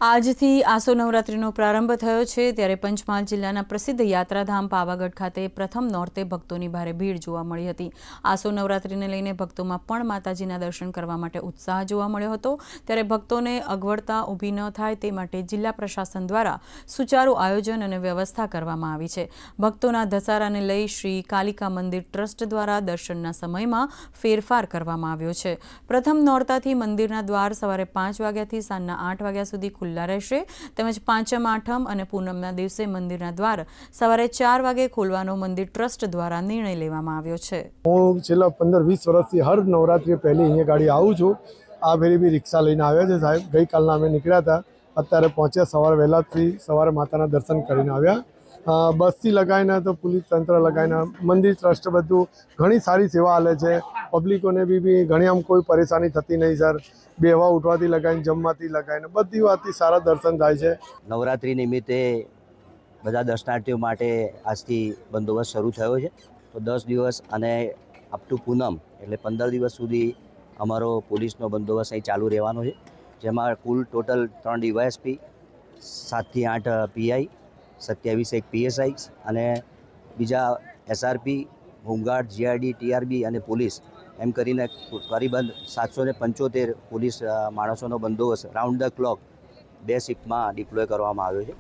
આજથી આસો નવરાત્રિનો પ્રારંભ થયો છે ત્યારે પંચમહાલ જિલ્લાના પ્રસિદ્ધ યાત્રાધામ પાવાગઢ ખાતે પ્રથમ નોરતે ભક્તોની ભારે ભીડ જોવા મળી હતી। આસો નવરાત્રિને લઈને ભક્તોમાં પણ માતાજીના દર્શન કરવા માટે ઉત્સાહ જોવા મળ્યો હતો। ત્યારે ભક્તોને અગવડતા ઊભી ન થાય તે માટે જિલ્લા પ્રશાસન દ્વારા સુચારુ આયોજન અને વ્યવસ્થા કરવામાં આવી છે। ભક્તોના ધસારાને લઈ શ્રી કાલિકા મંદિર ટ્રસ્ટ દ્વારા દર્શનના સમયમાં ફેરફાર કરવામાં આવ્યો છે। પ્રથમ નોરતાથી મંદિરના દ્વાર સવારે 5 વાગ્યાથી સાંજના 8 વાગ્યા સુધી ખુલ્લા રહેશે તેમજ પાંચમ આઠમ અને પૂનમના દિવસે મંદિરના દ્વાર સવારે 4 વાગે ખોલવાનો મંદિર ટ્રસ્ટ દ્વારા નિર્ણય લેવામાં આવ્યો છે। હું છેલ્લા 15-20 વર્ષથી હર નવરાત્રિ પહેલી અહીંયા ગાડી આવું છું। આ ફેરી બી રિક્ષા લઈને આવ્યા છે સાહેબ। ગઈકાલના અમે નીકળ્યા હતા, અત્યારે પહોંચ્યા સવારે વહેલાથી સવારે માતાના દર્શન કરીને આવ્યા। બસથી લગાવીને તો પોલીસ તંત્ર લગાવીને મંદિર ટ્રસ્ટ બધું ઘણી સારી સેવા આલે છે। પબ્લિકોને બી ઘણી આમ કોઈ પરેશાની થતી નહીં સર। બેહવા ઉઠવાથી લગાવીને જમવાથી લગાવીને બધી વાતથી સારા દર્શન થાય છે। નવરાત્રિ નિમિત્તે બધા દર્શનાર્થીઓ માટે આજથી બંદોબસ્ત શરૂ થયો છે। તો 10 દિવસ અને અપ ટુ પૂનમ એટલે 15 દિવસ સુધી અમારો પોલીસનો બંદોબસ્ત અહીં ચાલુ રહેવાનો છે, જેમાં કુલ ટોટલ 3 ડીવાયએસપી, 7 થી 8 પીઆઈ, 27 એક પીએસઆઈ અને બીજા એસઆરપી, હોમગાર્ડ, જીઆરડી, ટીઆરબી અને પોલીસ એમ કરીને કરીબન 775 પોલીસ માણસોનો બંદોબસ્ત રાઉન્ડ ધ ક્લોક 2 શિફ્ટમાં ડિપ્લોય કરવામાં આવ્યો છે।